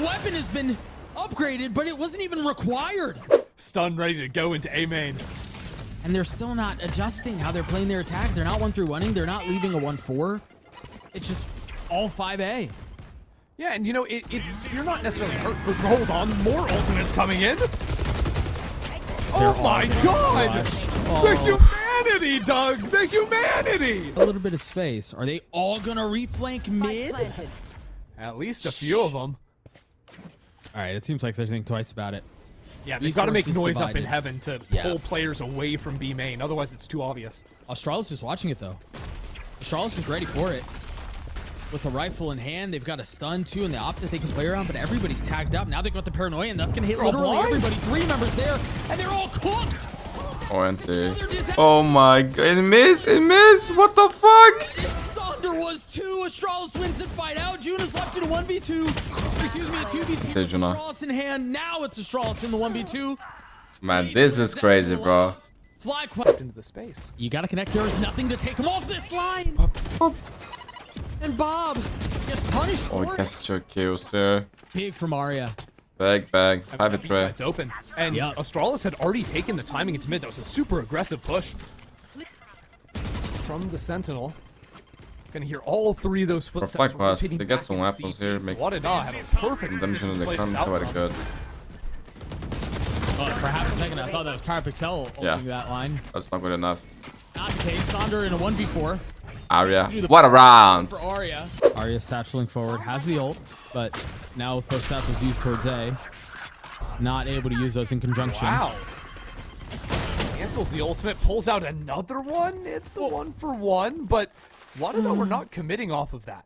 Weapon has been upgraded, but it wasn't even required. Stun ready to go into A main. And they're still not adjusting how they're playing their attack. They're not 1-1-ing. They're not leaving a 1-4. It's just all 5A. Yeah, and you know, you're not necessarily hurt, but hold on, more ultimates coming in. Oh my god! crushed. The humanity, Doug! The humanity! A little bit of space. Are they all gonna reflank mid? Planted. At least a few of them. All right, it seems like they're thinking twice about it. Yeah, they've got to make Resources noise up in divided. heaven to pull players away from B main. Otherwise, it's too obvious. Australis is watching it though. Australis is ready for it. With the rifle in hand, they've got a stun too, and the op that they can play around, but everybody's tagged up. Now they've got the paranoia, and that's gonna hit literally blind. everybody. 3 members there, and they're all cooked. Oh my god, it missed, what the fuck? Sonder was 2. Australis wins the fight out. Juna's left in a 1v2. Excuse me, a 2v2. Hey, Juna. Australis in hand. Now it's Australis in the 1v2. Man, this is crazy, bro. FlyQuest Into the space. You gotta connect. There is nothing to take him off this line. And Bob gets punished Oh, for he it. gets 2 kills here. Big from Arya. Bag, have it, Trey. It's open. And Yep. Australis had already taken the timing into mid. That was a super aggressive push. From the Sentinel. Gonna hear all 3 of those footsteps. FlyQuest, rotating they get back some into weapons CT. here, So make- Wadadaa have a perfect Them position to they play come this out very from. good. Oh, for half a second, I thought that was Parapixel opening Yeah. that line. That's not good enough. Not the case. Sonder in a 1v4 Arya, what a round! for Arya. Arya satcheling forward, has the ult, but now with those satchels used towards A, not able to use those in conjunction. Wow. Cancels the ultimate, pulls out another one. It's a 1-for-1, but Wadadaa we're not committing off of that.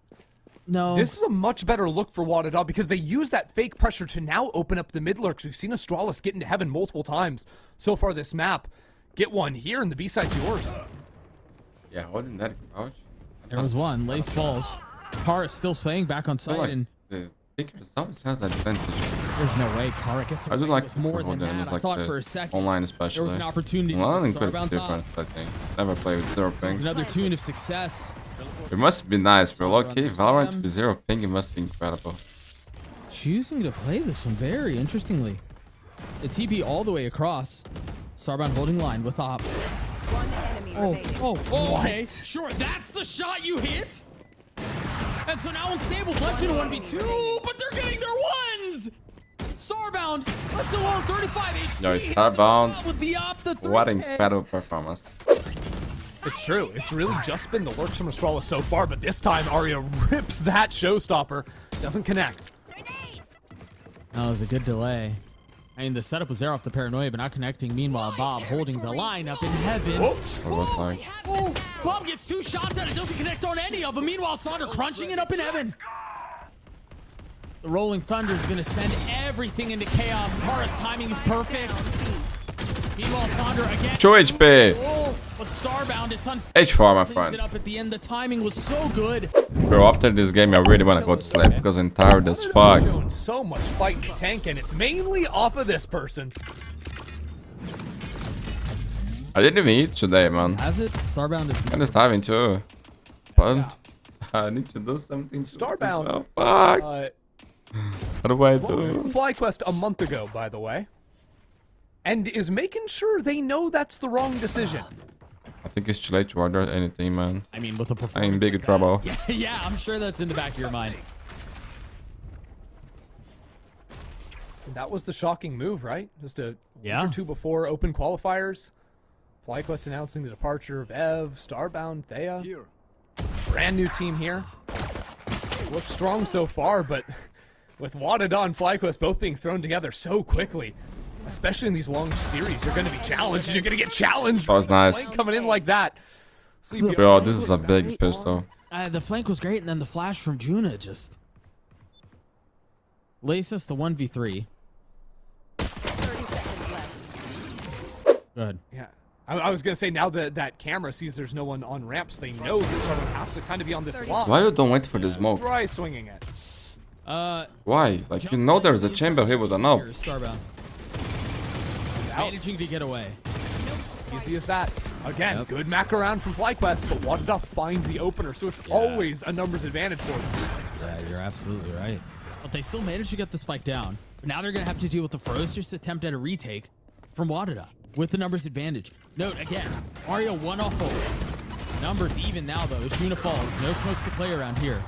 No. This is a much better look for Wadadaa because they use that fake pressure to now open up the mid lurks. We've seen Australis get into heaven multiple times so far this map. Get one here and the B-side's yours. Yeah, wasn't that ouch? There was one. Lace falls. Kara is still staying back on I feel site, like and the pickers always have that advantage. there's no way Kara gets I do away like with more than them, that. I like thought this, for a second online especially. there was an opportunity. Online to could Starbound be top. different, I think. Never play with 0 It's ping. another tune of success. It must be nice, bro. Low-key, Starbound Valorant with 0 ping, it must be incredible. Choosing to play this one very interestingly. The TP all the way across. Starbound holding line with op. One enemy remaining. Okay. Sure, that's the shot you hit. And so now Unstable's left in a 1v2, but they're getting their ones. Starbound left alone, 35 HP. Yo, hits the Starbound. shot with the op, the What 3K. incredible performance. It's true. It's really just been the lurks from Australis so far, but this time Arya rips that showstopper. Doesn't connect. That was a good delay. I mean, the setup was there off the paranoia, but not connecting. Meanwhile, Bob holding the line up in heaven. It was like, Oh, Bob gets 2 shots and it doesn't connect on any of them. Meanwhile, Sonder crunching it up in heaven. The Rolling Thunder is going to send everything into chaos. Kara's timing is perfect. Meanwhile, Sonder again. 2 HP! Oh, but Starbound, it's H4, my cleans friend. it up at the end. The timing was so good. Bro, after this game, I really wanna go to sleep because I'm tired as fuck. Shown so much fight in the tank, and it's mainly off of this person. I didn't even eat today, man. As it, Starbound is I'm just having too. But I need to do something. Starbound. Fuck. What do I From do? FlyQuest a month ago, by the way. And is making sure they know that's the wrong decision. I think it's too late to order anything, man. I mean, with the I'm performance. in big like that. trouble. Yeah, I'm sure that's in the back of your mind. That was the shocking move, right? Just a week Yeah. or 2 before open qualifiers. FlyQuest announcing the departure of Ev, Starbound, Thea. Brand new team here. Looks strong so far, but with Wadadaa and FlyQuest both being thrown together so quickly, especially in these long series, you're going to be challenged. And you're going to get challenged. That was nice. Flank coming in like that. Sleepy Bro, this is a big pistol. The flank was great, and then the flash from Juna just laces us to 1v3. 30 seconds left. Good. Yeah. I was going to say, now that that camera sees there's no one on ramps, they know that someone has to kind of be on this line. Why you don't wait for the smoke? Try swinging it. Why? Like, you know there's a chamber here with an op. Here's Starbound. Managing to get away. Easy as that. Again, Yep. good mac around from FlyQuest, but Wadadaa find the opener, so it's always a numbers advantage for them. Yeah, you're absolutely right. But they still managed to get the spike down. But now they're going to have to deal with the ferocious attempt at a retake from Wadadaa with the numbers advantage. Note, again, Arya 1 off ult. Numbers even now, though. As Juna falls. No smokes to play around here.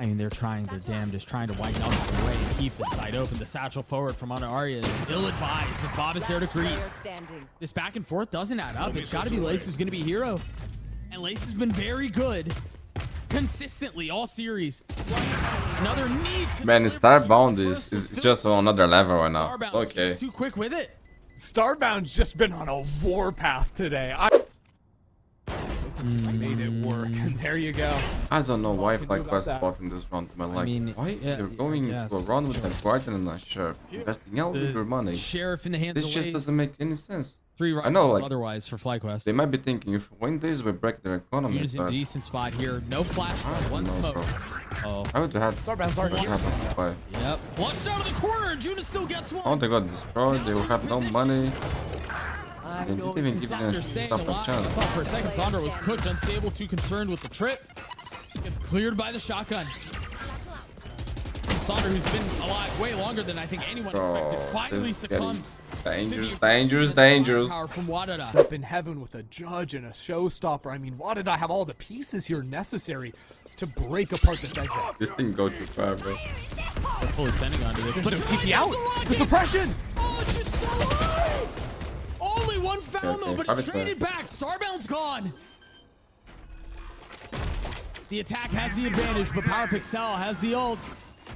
I mean, they're trying their damnedest, trying to white knuckle away and keep the side open. The satchel forward from on Arya is ill-advised if Bob is there to greet. Player standing. This back and forth doesn't add up. It's got to be Lace who's going to be hero. And Lace has been very good consistently all series. Another need to Man, deliver. Starbound The is first was just on another level right now. Starbound's Okay. just too quick with it. Starbound's just been on a warpath today. Made it work, and there you go. I don't know why can do about FlyQuest that? bought in this round. Man, like, mean, why yeah, you're I going to guess. a run with a Guardian and a Sheriff, investing all of your money? Sheriff in the hands This of just Lace. doesn't make any sense. 3 I know, rifles like, otherwise for FlyQuest. They might be thinking if we win this, we break their economy. June's in But decent spot here. No flash, one no, smoke. bro. Oh, I would have Starbound's what already happened to play. yep. Flushed out of the corner. Juna still gets one. Oh, they got destroyed. They will have no money. They didn't even give them Sander staying a alive. I chance. thought for a second Sandra was cooked, unstable, too concerned with the trip. Gets cleared by the shotgun. Sandra, who's been alive way longer than I think anyone expected, finally this is getting succumbs. dangerous, to the dangerous, aggressive dangerous. Power from Wadadaa. Up in heaven with a judge and a showstopper. I mean, why did I have all the pieces here necessary to break apart this exit? This thing go too far, bro. They're fully sending onto this. There's But no Juna TP out. doesn't like The it. suppression. Oh, she's so high. Only one foul Okay, though, but have it's it traded back. Starbound's gone. The attack has the advantage, but Power Pixel has the ult.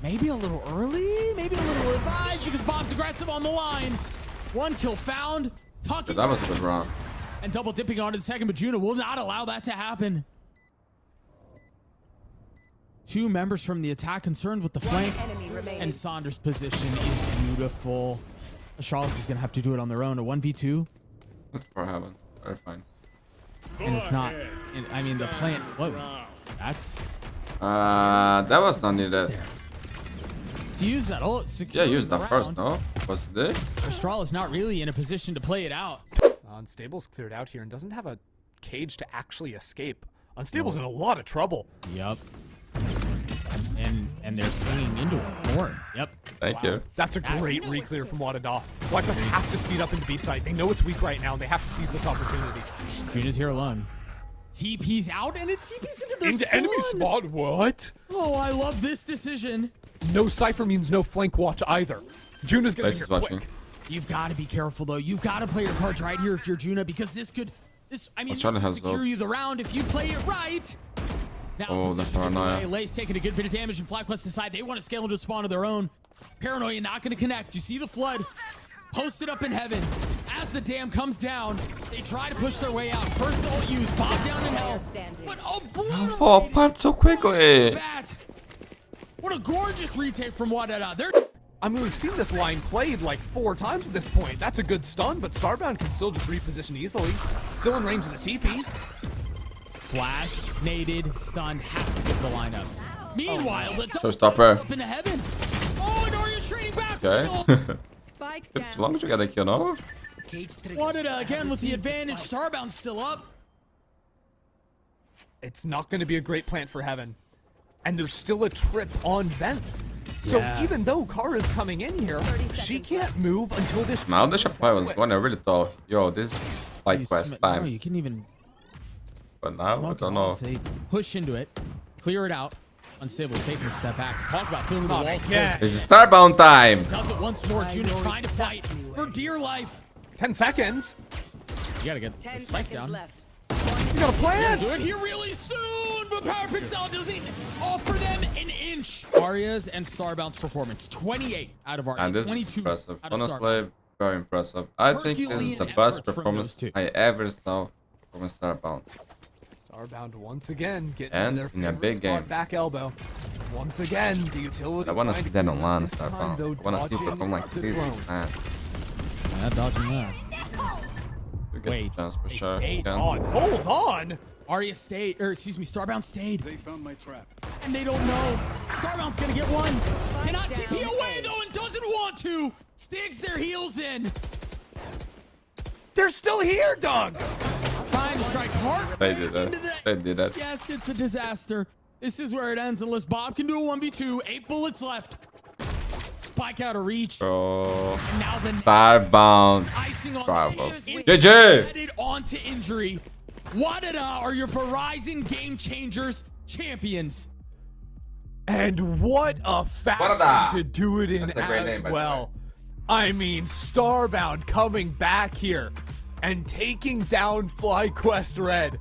Maybe a little early, maybe a little advised because Bob's aggressive on the line. 1 kill found, tucking That was a good round. and double dipping onto the second, but Juna will not allow that to happen. 2 members from the attack concerned with the flank, Enemy remaining. and Saunders' position is beautiful. Charles is gonna have to do it on their own. A 1v2. That's for heaven. Very fine. And it's not. And, I mean, the plant. Whoa. That's. That was not needed. To use that ult. Yeah, use that first, no? Was it? Strahl is not really in a position to play it out. Unstable's cleared out here and doesn't have a cage to actually escape. Unstable's in a lot of trouble. Yep. And they're swinging into it more. Yep. Thank you. That's a great re-clear from Wadadaa. FlyQuest have to speed up into B side. They know it's weak right now, and they have to seize this opportunity. Juna's here alone. TP's out, and it TP's into their Into enemy spawn. What? Oh, I love this decision. No Cypher means no flank watch either. Juna's gonna Lace be is here watching. quick. You've got to be careful, though. You've got to play your cards right here if you're Juna, because this could... I mean, this Australia could has secure ult. you the round if you play it right. Now, Oh, that's paranoia. Lay's taking a good bit of damage, and FlyQuest decide they want to scale into a spawn of their own. Paranoia not going to connect. You see the flood posted up in heaven. As the dam comes down, they try to push their way out. First ult used, Bob down in hell. But obliterated. Fall apart so quickly. Bat. What a gorgeous retake from Wadadaa. They're... I mean, we've seen this line played like 4 times at this point. That's a good stun, but Starbound can still just reposition easily. Still in range of the TP. Flash, naded, stunned, has to give the lineup. Meanwhile, the double Showstopper. up into heaven. Oh, and Oria's trading back. Okay. Spike As down. long as you get a kill, no? Wadadaa again with the advantage. Starbound still up. It's not going to be a great plant for Heaven. And there's still a trip on vents. So Yes. even though Kara's coming in here, 30 she seconds can't move until this Now trip the is shot play was quick. going. I really thought, yo, this is FlyQuest No, time. you can even But now, I smoke it don't know. off. They push into it, clear it out. Unstable taking a step back. Talk about feeling the Not walls again. close. It's Starbound time. Does it once more. Juna trying to fight for dear life. 10 seconds. You gotta get 10 the spike seconds down. left. You got a plant. Do it here really soon, but Power Pixel doesn't offer them an inch. Arya's and Starbound's performance, 28 out of Arya, And this is 22 impressive. out of Starbound. Honestly, very impressive. I think this is Herculean the best effort from performance those two. I ever saw from Starbound. Starbound once again getting And their in a favorite big spot game. back elbow. Once again, the utility. I want to trying see that clean online, this time, Starbound. though, I want to see dodging perform like the this. drone. Man, Yeah, dodging that. you get Wait, the chance for They sure. stayed Yeah. on. Hold on. Arya stayed, or excuse me, Starbound stayed, They found my trap. and they don't know. Starbound's gonna get one. Cannot down. TP away though, and doesn't want to. Digs their heels in. They're still here, Doug. Trying to strike hard. They did that. into the- They did that. Yes, it's a disaster. This is where it ends unless Bob can do a 1v2. 8 bullets left. Spike out of reach. Bro. And now the Starbound. icing on Bravo. the cake. GG. Headed on to injury. Wadadaa are your Verizon Game Changers champions. And what a Wadadaa. fashion to do it in That's a great as name, by the well. I mean, Starbound coming back here and taking down FlyQuest Red.